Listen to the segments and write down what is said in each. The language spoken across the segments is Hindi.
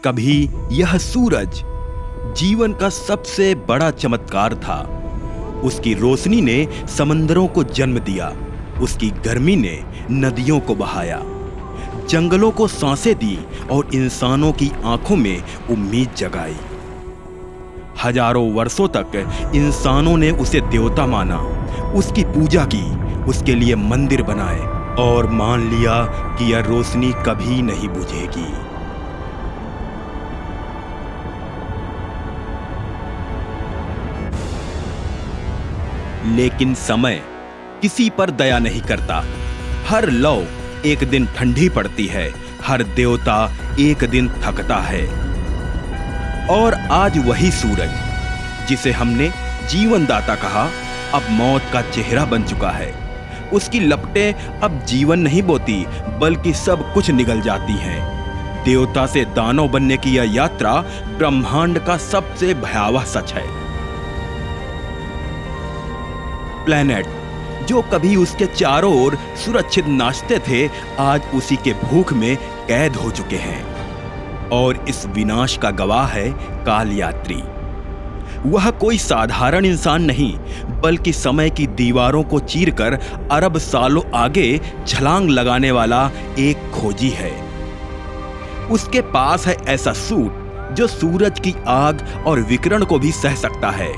कभी यह सूरज जीवन का सबसे बड़ा चमत्कार था। उसकी रोशनी ने समंदरों को जन्म दिया, उसकी गर्मी ने नदियों को बहाया, जंगलों को सांसें दी और इंसानों की आंखों में उम्मीद जगाई। हजारों वर्षों तक इंसानों ने उसे देवता माना, उसकी पूजा की, उसके लिए मंदिर बनाए और मान लिया कि यह रोशनी कभी नहीं बुझेगी। लेकिन समय किसी पर दया नहीं करता। हर लौ एक दिन ठंडी पड़ती है, हर देवता एक दिन थकता है। और आज वही सूरज जिसे हमने जीवनदाता कहा, अब मौत का चेहरा बन चुका है। उसकी लपटें अब जीवन नहीं बोती, बल्कि सब कुछ निगल जाती हैं। देवता से दानव बनने की यह यात्रा ब्रह्मांड का सबसे भयावह सच है। प्लैनेट जो कभी उसके चारों ओर सुरक्षित नाचते थे, आज उसी के भूख में कैद हो चुके हैं। और इस विनाश का गवाह है काल यात्री। वह कोई साधारण इंसान नहीं, बल्कि समय की दीवारों को चीरकर अरब सालों आगे छलांग लगाने वाला एक खोजी है। उसके पास है ऐसा सूट जो सूरज की आग और विकिरण को भी सह सकता है,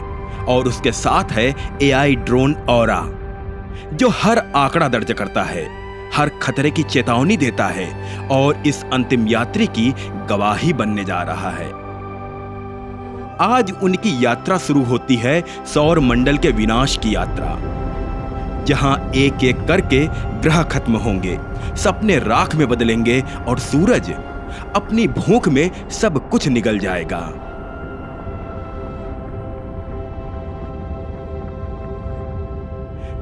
और उसके साथ है एआई ड्रोन ऑरा जो हर आंकड़ा दर्ज करता है, हर खतरे की चेतावनी देता है और इस अंतिम यात्री की गवाही बनने जा रहा है। आज उनकी यात्रा शुरू होती है, सौर मंडल के विनाश की यात्रा, जहां एक एक करके ग्रह खत्म होंगे, सपने राख में बदलेंगे और सूरज अपनी भूख में सब कुछ निगल जाएगा।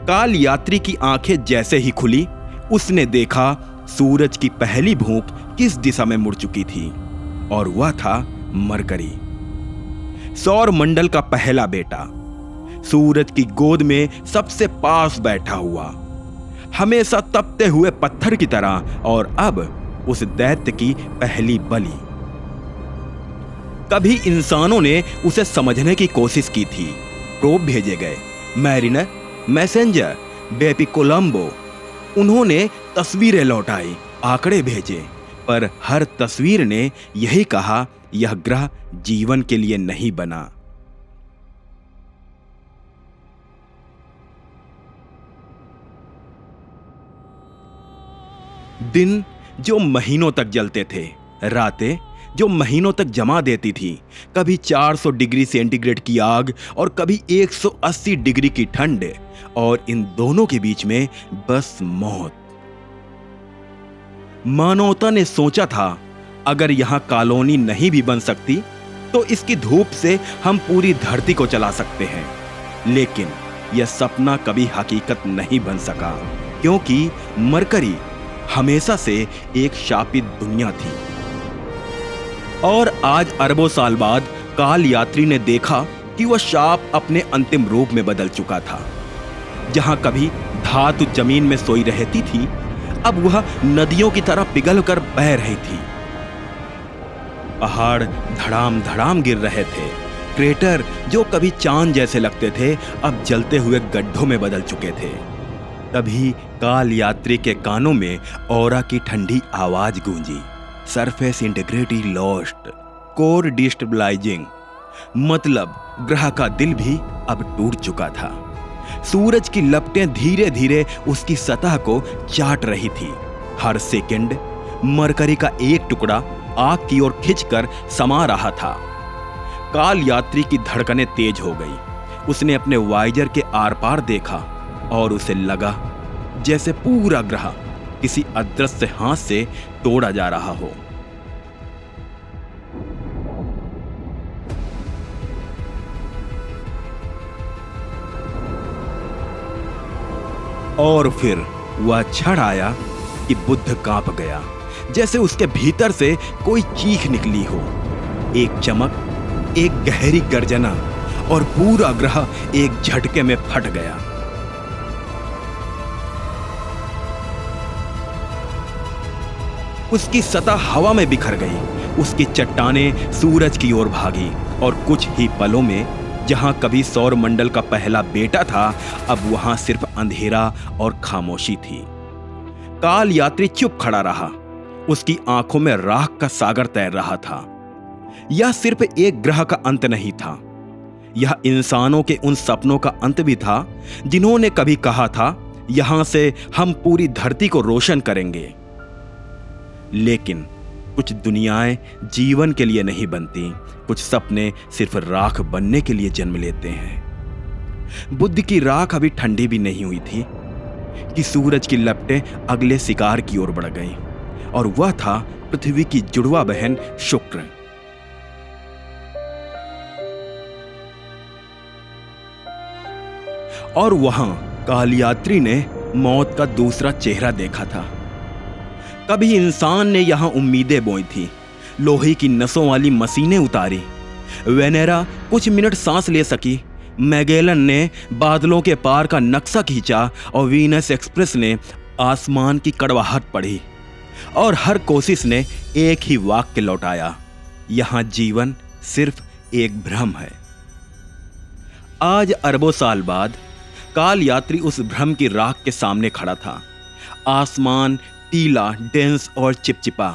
काल यात्री की आंखें जैसे ही खुली, उसने देखा सूरज की पहली भूख किस दिशा में मुड़ चुकी थी, और वह था मरकरी, सौर मंडल का पहला बेटा, सूरज की गोद में सबसे पास बैठा हुआ, हमेशा तपते हुए पत्थर की तरह, और अब उस दैत्य की पहली बलि। कभी इंसानों ने उसे समझने की कोशिश की थी, प्रोब भेजे गए, मैरिनर, मैसेंजर, बेपी कोलंबो, उन्होंने तस्वीरें लौटाई, आंकड़े भेजे, पर हर तस्वीर ने यही कहा, यह ग्रह जीवन के लिए नहीं बना। दिन जो महीनों तक जलते थे, रातें जो महीनों तक जमा देती थी, कभी 400 डिग्री सेंटीग्रेड की आग और कभी 180 डिग्री की ठंड, और इन दोनों के बीच में बस मौत। मानवता ने सोचा था अगर यहां कॉलोनी नहीं भी बन सकती तो इसकी धूप से हम पूरी धरती को चला सकते हैं, लेकिन यह सपना कभी हकीकत नहीं बन सका, क्योंकि मरकरी हमेशा से एक शापित दुनिया थी। और आज अरबों साल बाद काल यात्री ने देखा कि वह शाप अपने अंतिम रूप में बदल चुका था। जहां कभी धातु जमीन में सोई रहती थी, अब वह नदियों की तरह पिघलकर बह रही थी। पहाड़ धड़ाम धड़ाम गिर रहे थे, क्रेटर जो कभी चांद जैसे लगते थे, अब जलते हुए गड्ढों में बदल चुके थे। तभी काल यात्री के कानों में ऑरा की ठंडी आवाज गूंजी, surface integrity lost, core destabilizing, मतलब ग्रह का दिल भी अब टूट चुका था। सूरज की लपटें धीरे धीरे उसकी सतह को चाट रही थी। हर सेकंड मरकरी का एक टुकड़ा आग की ओर खिंचकर समा रहा था। काल यात्री की धड़कनें तेज हो गई। उसने अपने वाइजर के आर पार देखा और उसे लगा जैसे पूरा ग्रह किसी अदृश्य हाथ से तोड़ा जा रहा हो। और फिर वह क्षण आया कि बुद्ध कांप गया, जैसे उसके भीतर से कोई चीख निकली हो। एक चमक, एक गहरी गर्जना, और पूरा ग्रह एक झटके में फट गया। उसकी सतह हवा में बिखर गई। उसकी चट्टानें सूरज की ओर भागी और कुछ ही पलों में जहां कभी सौर मंडल का पहला बेटा था, अब वहां सिर्फ अंधेरा और खामोशी थी। काल यात्री चुप खड़ा रहा। उसकी आंखों में राख का सागर तैर रहा था। यह सिर्फ एक ग्रह का अंत नहीं था, यह इंसानों के उन सपनों का अंत भी था जिन्होंने कभी कहा था, यहां से हम पूरी धरती को रोशन करेंगे। लेकिन कुछ दुनियाएं जीवन के लिए नहीं बनती, कुछ सपने सिर्फ राख बनने के लिए जन्म लेते हैं। बुद्ध की राख अभी ठंडी भी नहीं हुई थी कि सूरज की लपटें अगले शिकार की ओर बढ़ गईं, और वह था पृथ्वी की जुड़वा बहन शुक्र। और वहां कालयात्री ने मौत का दूसरा चेहरा देखा था। कभी इंसान ने यहां उम्मीदें बोई थी, लोहे की नसों वाली मशीनें उतारी। वेनेरा कुछ मिनट सांस ले सकी। मैगेलन ने बादलों के पार का नक्शा खींचा और वीनस एक्सप्रेस ने आसमान की कड़वाहट पढ़ी। और हर कोशिश ने एक ही वाक्य लौटाया, यहां जीवन सिर्फ एक भ्रम है। आज अरबों साल बाद काल यात्री उस भ्रम की राख के सामने खड़ा था। आसमान टीला, डेंस और चिपचिपा,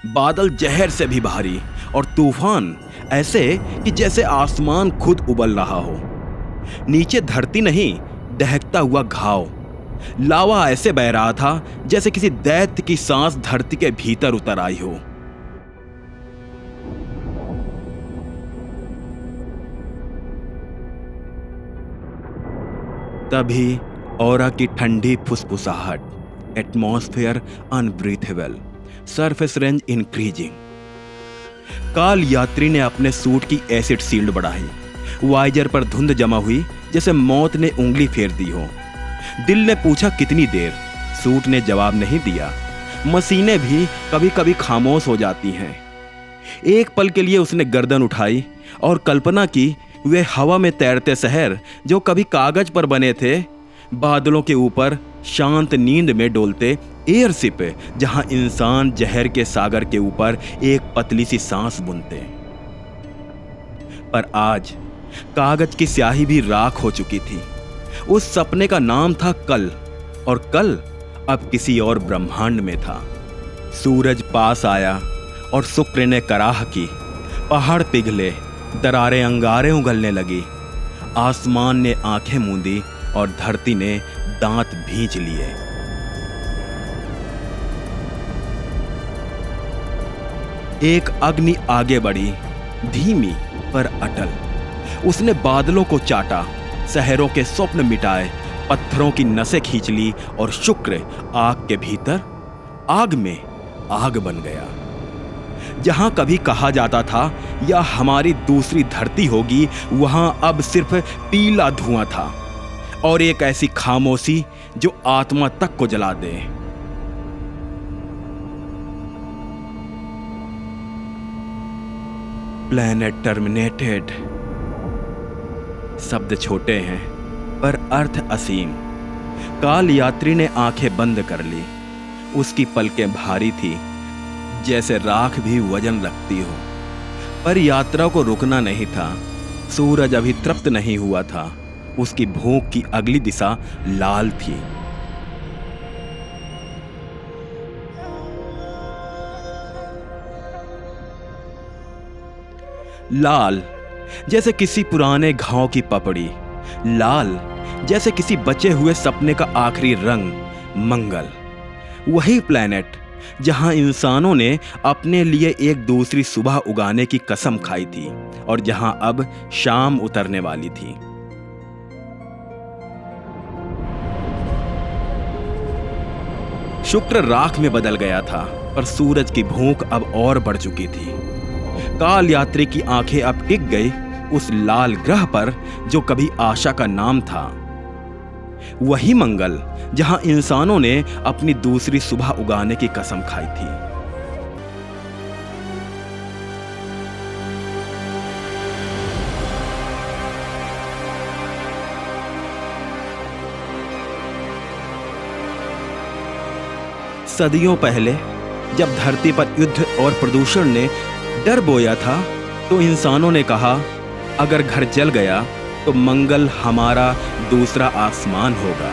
बादल जहर से भी भारी, और तूफान ऐसे कि जैसे आसमान खुद उबल रहा हो। नीचे धरती नहीं, दहकता हुआ घाव, लावा ऐसे बह रहा था जैसे किसी दैत्य की सांस धरती के भीतर उतर आई हो। तभी ऑरा की ठंडी फुसफुसाहट, एटमॉस्फेयर अनब्रीथेबल, सरफेस रेंज इंक्रीजिंग। काल यात्री ने अपने सूट की एसिड शील्ड बढ़ाई। वाइजर पर धुंध जमा हुई जैसे मौत ने उंगली फेर दी हो। दिल ने पूछा कितनी देर। सूट ने जवाब नहीं दिया। मशीनें भी कभी कभी खामोश हो जाती हैं। एक पल के लिए उसने गर्दन उठाई और कल्पना की, वे हवा में तैरते शहर जो कभी कागज पर बने थे, बादलों के ऊपर शांत नींद में डोलते एयरशिप जहां इंसान जहर के सागर के ऊपर एक पतली सी सांस बुनते। पर आज कागज की स्याही भी राख हो चुकी थी। उस सपने का नाम था कल, और कल अब किसी और ब्रह्मांड में था। सूरज पास आया और शुक्र ने कराह की। पहाड़ पिघले, दरारें अंगारे उगलने लगी। आसमान ने आंखें मूंदी और धरती ने दांत भींच लिए। एक अग्नि आगे बढ़ी, धीमी पर अटल। उसने बादलों को चाटा, शहरों के स्वप्न मिटाए, पत्थरों की नसें खींच ली, और शुक्र आग के भीतर आग में आग बन गया। जहां कभी कहा जाता था यह हमारी दूसरी धरती होगी, वहां अब सिर्फ पीला धुआं था और एक ऐसी खामोशी जो आत्मा तक को जला दे। Planet terminated. शब्द छोटे हैं पर अर्थ असीम। काल यात्री ने आंखें बंद कर ली। उसकी पलकें भारी थी, जैसे राख भी वजन रखती हो। पर यात्रा को रुकना नहीं था। सूरज अभी तृप्त नहीं हुआ था। उसकी भूख की अगली दिशा लाल थी। लाल जैसे किसी पुराने घाव की पपड़ी, लाल जैसे किसी बचे हुए सपने का आखिरी रंग, मंगल। वही प्लैनेट जहां इंसानों ने अपने लिए एक दूसरी सुबह उगाने की कसम खाई थी और जहां अब शाम उतरने वाली थी। शुक्र राख में बदल गया था, पर सूरज की भूख अब और बढ़ चुकी थी। काल यात्री की आंखें अब टिक गई उस लाल ग्रह पर जो कभी आशा का नाम था। वही मंगल जहां इंसानों ने अपनी दूसरी सुबह उगाने की कसम खाई थी। सदियों पहले जब धरती पर युद्ध और प्रदूषण ने डर बोया था, तो इंसानों ने कहा, अगर घर जल गया तो मंगल हमारा दूसरा आसमान होगा।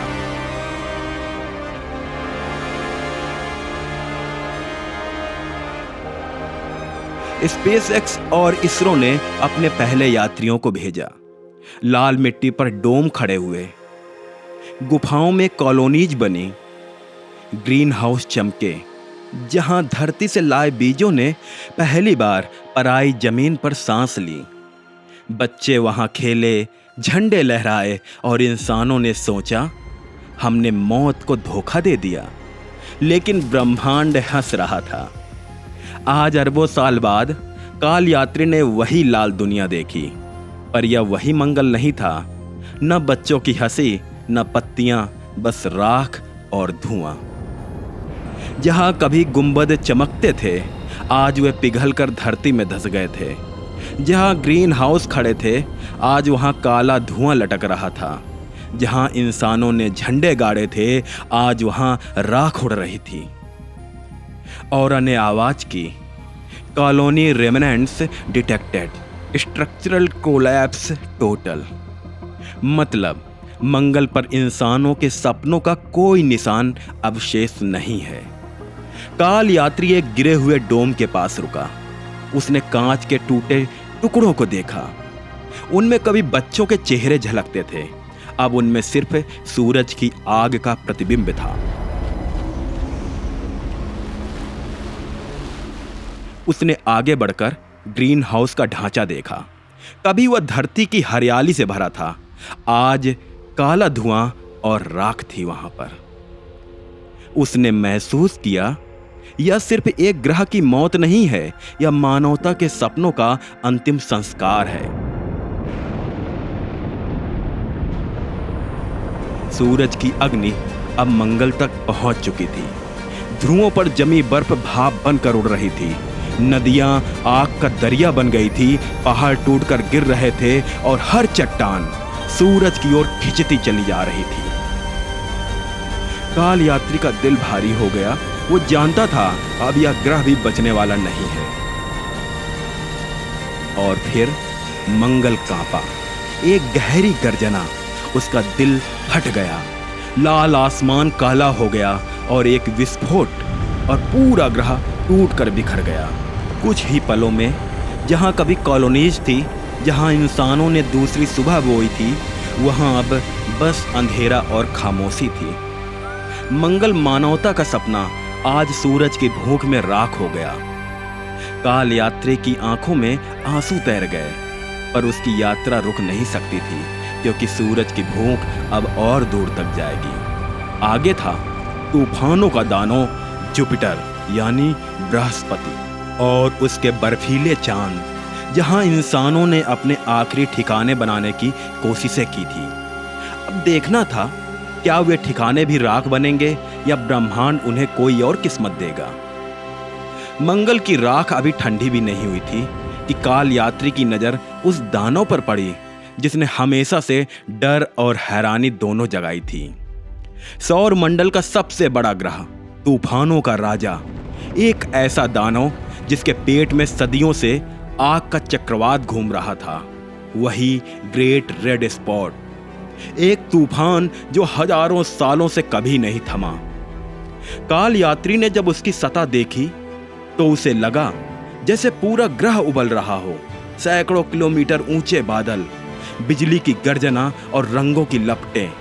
स्पेसएक्स और इसरो ने अपने पहले यात्रियों को भेजा। लाल मिट्टी पर डोम खड़े हुए, गुफाओं में कॉलोनीज बनी, ग्रीन हाउस चमके, जहां धरती से लाए बीजों ने पहली बार पराई जमीन पर सांस ली। बच्चे वहां खेले, झंडे लहराए और इंसानों ने सोचा, हमने मौत को धोखा दे दिया। लेकिन ब्रह्मांड हंस रहा था। आज अरबों साल बाद काल यात्री ने वही लाल दुनिया देखी, पर यह वही मंगल नहीं था। न बच्चों की हंसी, न पत्तियां, बस राख और धुआं। जहां कभी गुंबद चमकते थे, आज वे पिघलकर धरती में धंस गए थे। जहां ग्रीन हाउस खड़े थे, आज वहां काला धुआं लटक रहा था। जहां इंसानों ने झंडे गाड़े थे, आज वहां राख उड़ रही थी। और ने आवाज की, colony remnants detected, structural collapse total. मतलब मंगल पर इंसानों के सपनों का कोई निशान अवशेष नहीं है। काल यात्री एक गिरे हुए डोम के पास रुका। उसने कांच के टूटे टुकड़ों को देखा। उनमें कभी बच्चों के चेहरे झलकते थे, अब उनमें सिर्फ सूरज की आग का प्रतिबिंब था। उसने आगे बढ़कर ग्रीन हाउस का ढांचा देखा। कभी वह धरती की हरियाली से भरा था, आज काला धुआं और राख थी वहां पर। उसने महसूस किया, यह सिर्फ एक ग्रह की मौत नहीं है, यह मानवता के सपनों का अंतिम संस्कार है। सूरज की अग्नि अब मंगल तक पहुंच चुकी थी। ध्रुवों पर जमी बर्फ भाप बनकर उड़ रही थी। नदियां आग का दरिया बन गई थी। पहाड़ टूटकर गिर रहे थे और हर चट्टान सूरज की ओर खिंचती चली जा रही थी। काल यात्री का दिल भारी हो गया। वो जानता था अब यह ग्रह भी बचने वाला नहीं है। और फिर मंगल कांपा। एक गहरी गर्जना, उसका दिल फट गया। लाल आसमान काला हो गया और एक विस्फोट, और पूरा ग्रह टूटकर बिखर गया। कुछ ही पलों में जहां कभी कॉलोनीज थी, जहां इंसानों ने दूसरी सुबह बोई थी, वहां अब बस अंधेरा और खामोशी थी। मंगल मानवता का सपना आज सूरज की भूख में राख हो गया। काल यात्री की आंखों में आंसू तैर गए, पर उसकी यात्रा रुक नहीं सकती थी, क्योंकि सूरज की भूख अब और दूर तक जाएगी। आगे था तूफानों का दानव जुपिटर यानी बृहस्पति, और उसके बर्फीले चांद, जहां इंसानों ने अपने आखिरी ठिकाने बनाने की कोशिशें की थी। अब देखना था, क्या वे ठिकाने भी राख बनेंगे या ब्रह्मांड उन्हें कोई और किस्मत देगा। मंगल की राख अभी ठंडी भी नहीं हुई थी कि काल यात्री की नजर उस दानव पर पड़ी जिसने हमेशा से डर और हैरानी दोनों जगाई थी। सौर मंडल का सबसे बड़ा ग्रह, तूफानों का राजा, एक ऐसा दानव जिसके पेट में सदियों से आग का चक्रवात घूम रहा था, वही ग्रेट रेड स्पॉट। एक तूफान जो हजारों सालों से कभी नहीं थमा। काल यात्री ने जब उसकी सतह देखी तो उसे लगा जैसे पूरा ग्रह उबल रहा हो। सैकड़ों किलोमीटर ऊंचे बादल, बिजली की गर्जना और रंगों की लपटें,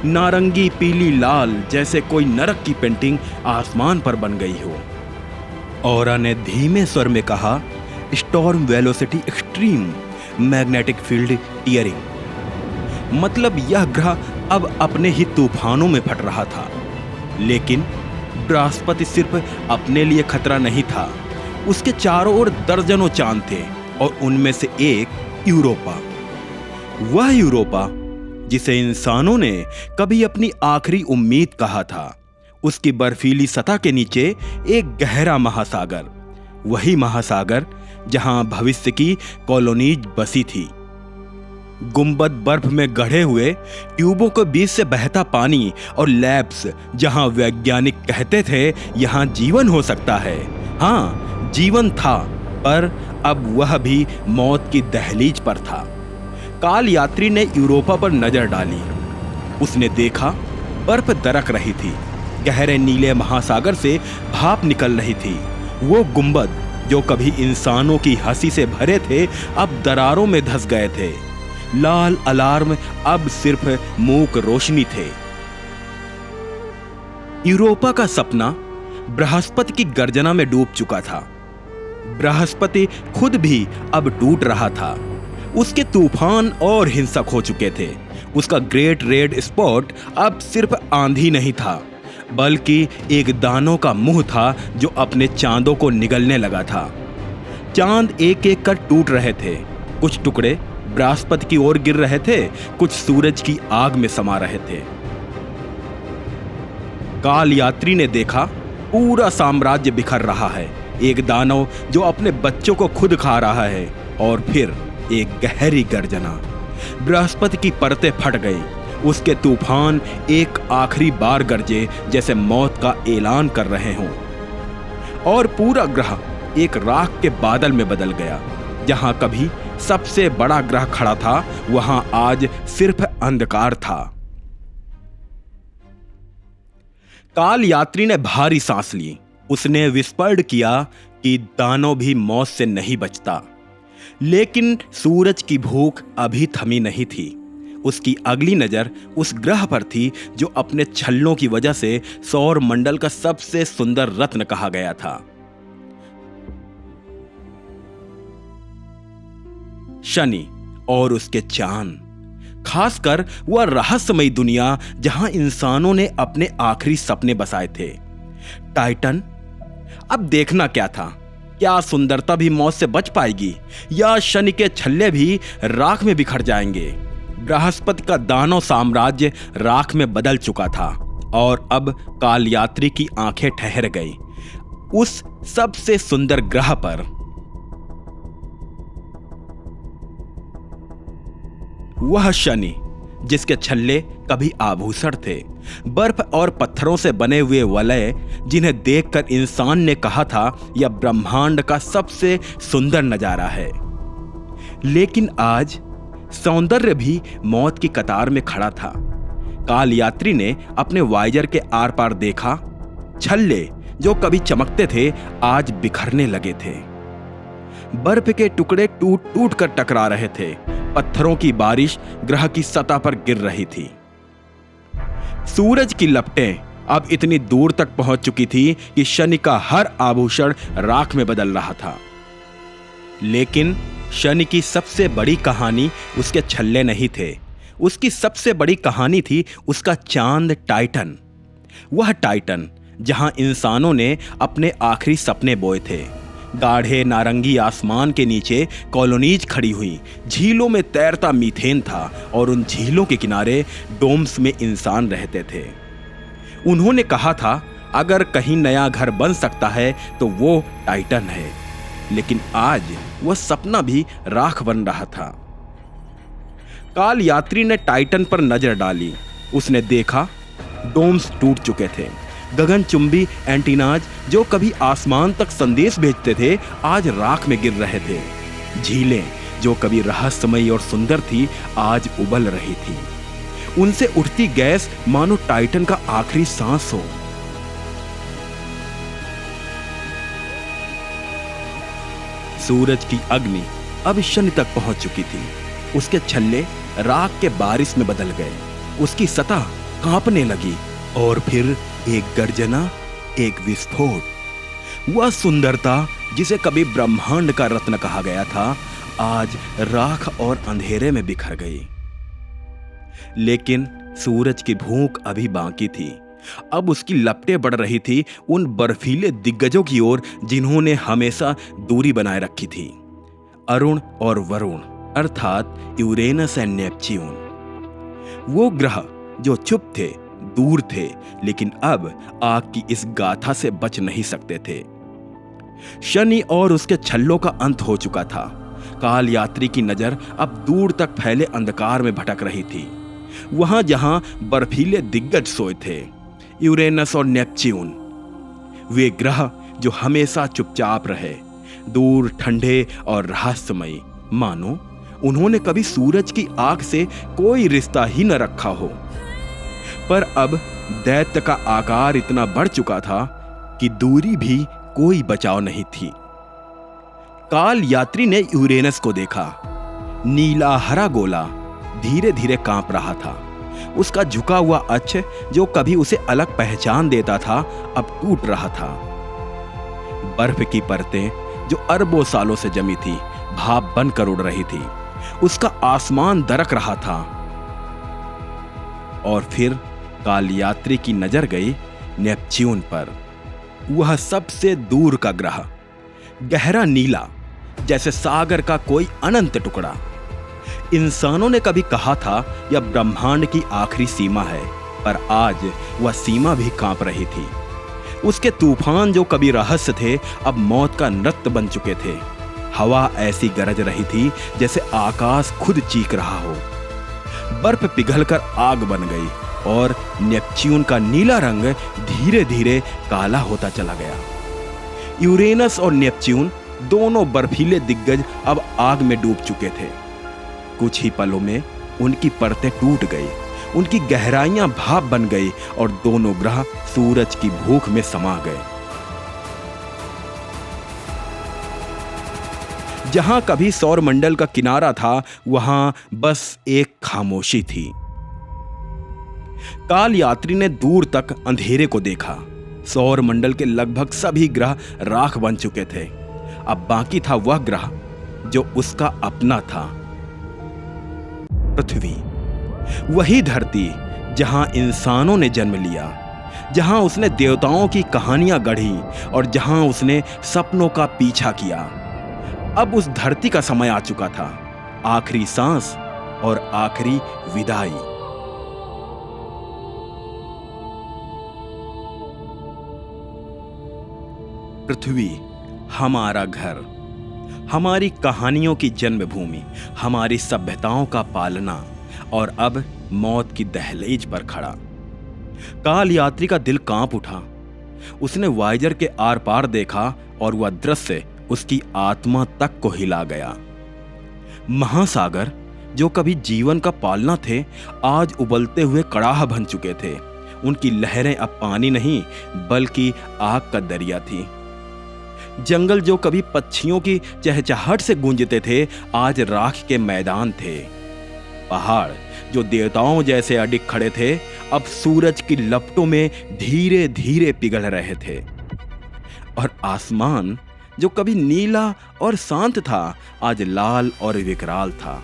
नारंगी, पीली, लाल, जैसे कोई नरक की पेंटिंग आसमान पर बन गई हो। औरा ने धीमे स्वर में कहा, storm velocity extreme, magnetic field tearing. मतलब यह ग्रह अब अपने ही तूफानों में फट रहा था। लेकिन बृहस्पति सिर्फ अपने लिए खतरा नहीं था, उसके चारों ओर दर्जनों चांद थे, और उनमें से एक यूरोपा। वह यूरोपा जिसे इंसानों ने कभी अपनी आखिरी उम्मीद कहा था। उसकी बर्फीली सतह के नीचे एक गहरा महासागर, वही महासागर जहां भविष्य की कॉलोनीज बसी थी। गुंबद बर्फ में गढ़े हुए ट्यूबों के बीच से बहता पानी और लैब्स जहां वैज्ञानिक कहते थे यहां जीवन हो सकता है। हाँ, जीवन था, पर अब वह भी मौत की दहलीज पर था। काल यात्री ने यूरोपा पर नजर डाली। उसने देखा बर्फ दरक रही थी, गहरे नीले महासागर से भाप निकल रही थी। वो गुंबद जो कभी इंसानों की हंसी से भरे थे अब दरारों में धंस गए थे। लाल अलार्म अब सिर्फ मूक रोशनी थे। यूरोपा का सपना बृहस्पति की गर्जना में डूब चुका था। बृहस्पति खुद भी अब टूट रहा था। उसके तूफान और हिंसक हो चुके थे। उसका ग्रेट रेड स्पॉट अब सिर्फ आंधी नहीं था, बल्कि एक दानव का मुंह था जो अपने चांदों को निगलने लगा था। चांद एक एक कर टूट रहे थे। कुछ टुकड़े बृहस्पति की ओर गिर रहे थे, कुछ सूरज की आग में समा रहे थे। काल यात्री ने देखा पूरा साम्राज्य बिखर रहा है। एक दानव जो अपने बच्चों को खुद खा रहा है, और फिर एक गहरी गर्जना। बृहस्पति की परतें फट गई। उसके तूफान एक आखिरी बार गरजे जैसे मौत का ऐलान कर रहे हों, और पूरा ग्रह एक राख के बादल में बदल गया। जहां कभी सबसे बड़ा ग्रह खड़ा था, वहां आज सिर्फ अंधकार था। काल यात्री ने भारी सांस ली। उसने विस्फोट किया कि दानव भी मौत से नहीं बचता। लेकिन सूरज की भूख अभी थमी नहीं थी। उसकी अगली नजर उस ग्रह पर थी जो अपने छल्लों की वजह से सौर मंडल का सबसे सुंदर रत्न कहा गया था। शनि और उसके चांद, खासकर वह रहस्यमयी दुनिया जहां इंसानों ने अपने आखिरी सपने बसाए थे। टाइटन। अब देखना क्या था, क्या सुंदरता भी मौत से बच पाएगी, या शनि के छल्ले भी राख में बिखर जाएंगे। बृहस्पति का दानव साम्राज्य राख में बदल चुका था, और अब काल यात्री की आंखें ठहर गई उस सबसे सुंदर ग्रह पर। वह शनि जिसके छल्ले कभी आभूषण थे, बर्फ और पत्थरों से बने हुए वलय जिन्हें देखकर इंसान ने कहा था यह ब्रह्मांड का सबसे सुंदर नजारा है। लेकिन आज सौंदर्य भी मौत की कतार में खड़ा था। काल यात्री ने अपने वाइजर के आर पार देखा। छल्ले जो कभी चमकते थे आज बिखरने लगे थे। बर्फ के टुकड़े टूट टूट कर टकरा रहे थे। पत्थरों की बारिश ग्रह की सतह पर गिर रही थी। सूरज की लपटें अब इतनी दूर तक पहुंच चुकी थी कि शनि का हर आभूषण राख में बदल रहा था। लेकिन शनि की सबसे बड़ी कहानी उसके छल्ले नहीं थे। उसकी सबसे बड़ी कहानी थी उसका चांद टाइटन। वह टाइटन जहां इंसानों ने अपने आखिरी सपने बोए थे। गाढ़े नारंगी आसमान के नीचे कॉलोनीज खड़ी हुई। झीलों में तैरता मीथेन था, और उन झीलों के किनारे डोम्स में इंसान रहते थे। उन्होंने कहा था अगर कहीं नया घर बन सकता है तो वो टाइटन है। लेकिन आज वह सपना भी राख बन रहा था। काल यात्री ने टाइटन पर नजर डाली। उसने देखा डोम्स टूट चुके थे। गगनचुंबी एंटीनाज जो कभी आसमान तक संदेश भेजते थे आज राख में गिर रहे थे। झीलें जो कभी रहस्यमयी और सुंदर थी आज उबल रही थी। उनसे उठती गैस मानो टाइटन का आखिरी सांस हो। सूरज की अग्नि अब शनि तक पहुंच चुकी थी। उसके छल्ले राख के बारिश में बदल गए। उसकी सतह कांपने लगी, और फिर एक गर्जना, एक विस्फोट। वह सुंदरता जिसे कभी ब्रह्मांड का रत्न कहा गया था आज राख और अंधेरे में बिखर गई। लेकिन सूरज की भूख अभी बाकी थी। अब उसकी लपटें बढ़ रही थी उन बर्फीले दिग्गजों की ओर जिन्होंने हमेशा दूरी बनाए रखी थी। अरुण और वरुण, अर्थात यूरेनस एंड नेपच्यून। वो ग्रह जो चुप थे, दूर थे, लेकिन अब आग की इस गाथा से बच नहीं सकते थे। शनि और उसके छल्लों का अंत हो चुका था। काल यात्री की नजर अब दूर तक फैले अंधकार में भटक रही थी। वहां जहां बर्फीले दिग्गज सोए थे, यूरेनस और नेपच्यून, वे ग्रह जो हमेशा चुपचाप रहे, दूर, ठंडे और रहस्यमयी, मानो उन्होंने कभी सूरज की आग से कोई रिश्ता ही न रखा हो। पर अब दैत्य का आकार इतना बढ़ चुका था कि दूरी भी कोई बचाव नहीं थी। काल यात्री ने यूरेनस को देखा। नीला हरा गोला धीरे धीरे कांप रहा था। उसका झुका हुआ अक्ष जो कभी उसे अलग पहचान देता था, अब टूट रहा था। बर्फ की परतें जो अरबों सालों से जमी थी, भाप बनकर उड़ रही थी। उसका आसमान दरक रहा था। और फिर काल यात्री की नजर गई नेपच्यून पर। वह सबसे दूर का ग्रह, गहरा नीला, जैसे सागर का कोई अनंत टुकड़ा। इंसानों ने कभी कहा था यह ब्रह्मांड की आखिरी सीमा है, पर आज वह सीमा भी कांप रही थी। उसके तूफान जो कभी रहस्य थे, अब मौत का नृत्य बन चुके थे। हवा ऐसी गरज रही थी जैसे आकाश खुद चीख रहा हो। बर्फ पिघलकर आग बन गई और नेपच्यून का नीला रंग धीरे धीरे काला होता चला गया। यूरेनस और नेपच्यून दोनों बर्फीले दिग्गज अब आग में डूब चुके थे। कुछ ही पलों में उनकी परतें टूट गई, उनकी गहराइयां भाप बन गई और दोनों ग्रह सूरज की भूख में समा गए। जहां कभी सौरमंडल का किनारा था, वहां बस एक खामोशी थी। काल यात्री ने दूर तक अंधेरे को देखा। सौरमंडल के लगभग सभी ग्रह राख बन चुके थे। अब बाकी था वह ग्रह जो उसका अपना था, पृथ्वी। वही धरती जहां इंसानों ने जन्म लिया, जहां उसने देवताओं की कहानियां गढ़ी और जहां उसने सपनों का पीछा किया। अब उस धरती का समय आ चुका था, आखिरी सांस और आखिरी विदाई। पृथ्वी, हमारा घर, हमारी कहानियों की जन्मभूमि, हमारी सभ्यताओं का पालना, और अब मौत की दहलीज पर खड़ा। काल यात्री का दिल कांप उठा। उसने वाइजर के आर पार देखा और वह दृश्य उसकी आत्मा तक को हिला गया। महासागर जो कभी जीवन का पालना थे, आज उबलते हुए कड़ाह बन चुके थे। उनकी लहरें अब पानी नहीं बल्कि आग का दरिया थी। जंगल जो कभी पक्षियों की चहचहाहट से गूंजते थे, आज राख के मैदान थे। पहाड़ जो देवताओं जैसे अडिग खड़े थे, अब सूरज की लपटों में धीरे धीरे पिघल रहे थे। और आसमान जो कभी नीला और शांत था, आज लाल और विकराल था।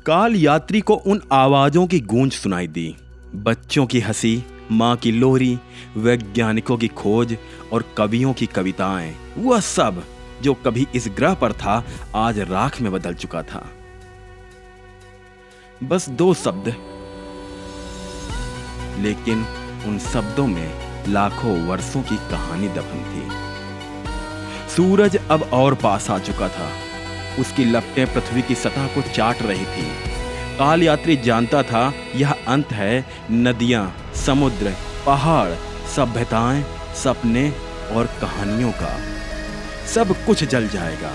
काल यात्री को उन आवाजों की गूंज सुनाई दी। बच्चों की हंसी, मां की लोरी, वैज्ञानिकों की खोज और कवियों की कविताएं। वह सब जो कभी इस ग्रह पर था, आज राख में बदल चुका था। बस 2 शब्द, लेकिन उन शब्दों में लाखों वर्षों की कहानी दफन थी। सूरज अब और पास आ चुका था। उसकी लपटें पृथ्वी की सतह को चाट रही थी। काल यात्री जानता था यह अंत है। नदियां, समुद्र, पहाड़, सभ्यताएं, सपने और कहानियों का सब कुछ जल जाएगा।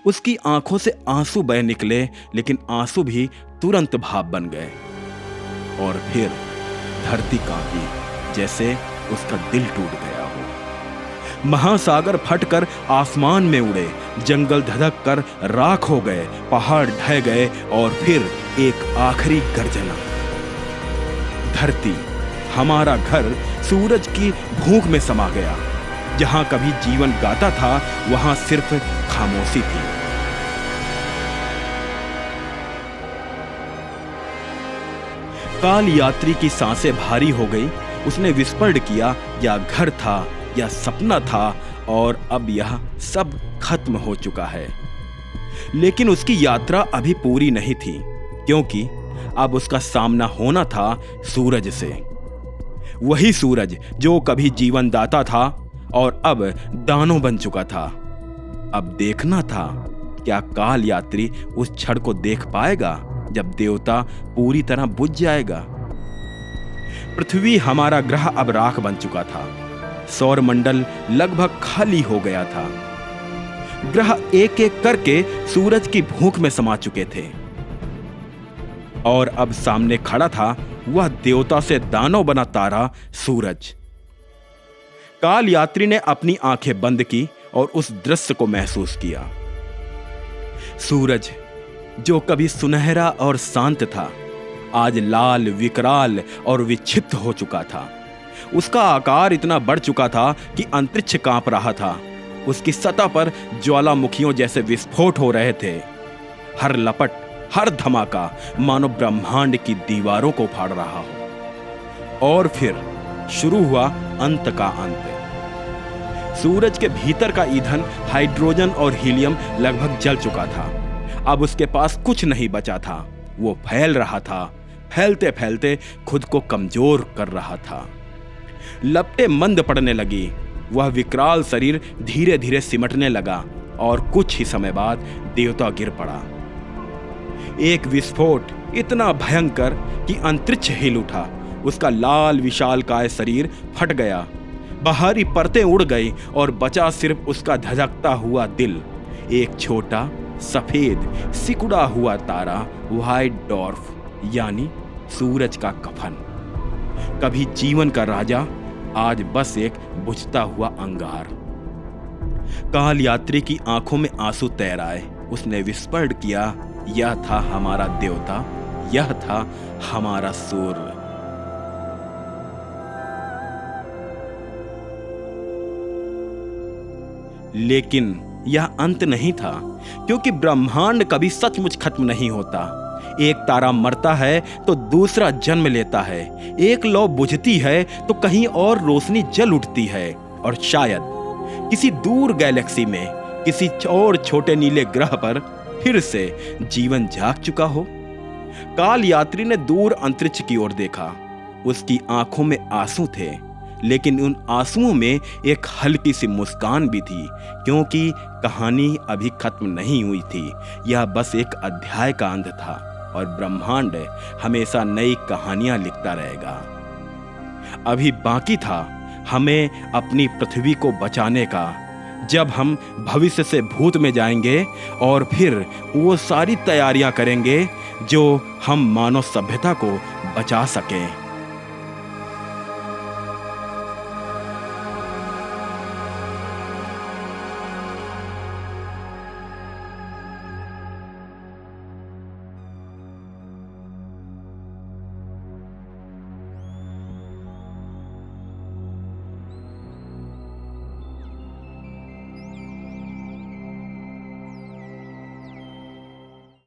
उसकी आंखों से आंसू बह निकले, लेकिन आंसू भी तुरंत भाप बन गए। और फिर धरती कांपी, जैसे उसका दिल टूट गया हो। महासागर फटकर आसमान में उड़े, जंगल धधक कर राख हो गए, पहाड़ ढह गए और फिर एक आखिरी गर्जना। धरती, हमारा घर, सूरज की भूख में समा गया। जहां कभी जीवन गाता था, वहां सिर्फ खामोशी थी। काल यात्री की सांसें भारी हो गई। उसने विस्फोट किया, या घर था या सपना था, और अब यह सब खत्म हो चुका है। लेकिन उसकी यात्रा अभी पूरी नहीं थी, क्योंकि अब उसका सामना होना था सूरज से। वही सूरज जो कभी जीवन दाता था और अब दानव बन चुका था। अब देखना था क्या काल यात्री उस क्षण को देख पाएगा जब देवता पूरी तरह बुझ जाएगा। पृथ्वी हमारा ग्रह अब राख बन चुका था। सौरमंडल लगभग खाली हो गया था। ग्रह एक एक करके सूरज की भूख में समा चुके थे और अब सामने खड़ा था वह देवता से दानव बना तारा सूरज। काल यात्री ने अपनी आंखें बंद की और उस दृश्य को महसूस किया। सूरज जो कभी सुनहरा और शांत था, आज लाल, विकराल और विक्षिप्त हो चुका था। उसका आकार इतना बढ़ चुका था कि अंतरिक्ष कांप रहा था। उसकी सतह पर ज्वालामुखियों जैसे विस्फोट हो रहे थे। हर लपट, हर धमाका मानो ब्रह्मांड की दीवारों को फाड़ रहा हो। और फिर शुरू हुआ अंत का अंत। सूरज के भीतर का ईंधन, हाइड्रोजन और हीलियम लगभग जल चुका था। अब उसके पास कुछ नहीं बचा था। वो फैल रहा था, फैलते फैलते खुद को कमजोर कर रहा था। लपटें मंद पड़ने लगी। वह विकराल शरीर धीरे धीरे सिमटने लगा और कुछ ही समय बाद देवता गिर पड़ा। एक विस्फोट इतना भयंकर कि अंतरिक्ष हिल उठा। उसका लाल विशालकाय शरीर फट गया, बाहरी परतें उड़ गई और बचा सिर्फ उसका धधकता हुआ दिल। एक छोटा सफेद सिकुड़ा हुआ तारा, व्हाइट डॉर्फ, यानी सूरज का कफन। कभी जीवन का राजा, आज बस एक बुझता हुआ अंगार। काल यात्री की आंखों में आंसू तैर आए। उसने विस्फोट किया, यह था हमारा देवता, यह था हमारा सूर्य। लेकिन यह अंत नहीं था, क्योंकि ब्रह्मांड कभी सचमुच खत्म नहीं होता। एक तारा मरता है तो दूसरा जन्म लेता है। एक लौ बुझती है तो कहीं और रोशनी जल उठती है। और शायद किसी दूर गैलेक्सी में, किसी और छोटे नीले ग्रह पर फिर से जीवन जाग चुका हो। काल यात्री ने दूर अंतरिक्ष की ओर देखा। उसकी आंखों में आंसू थे, लेकिन उन आंसुओं में एक हल्की सी मुस्कान भी थी, क्योंकि कहानी अभी खत्म नहीं हुई थी। यह बस एक अध्याय का अंत था और ब्रह्मांड हमेशा नई कहानियां लिखता रहेगा। अभी बाकी था हमें अपनी पृथ्वी को बचाने का, जब हम भविष्य से भूत में जाएंगे और फिर वो सारी तैयारियां करेंगे जो हम मानव सभ्यता को बचा सकें।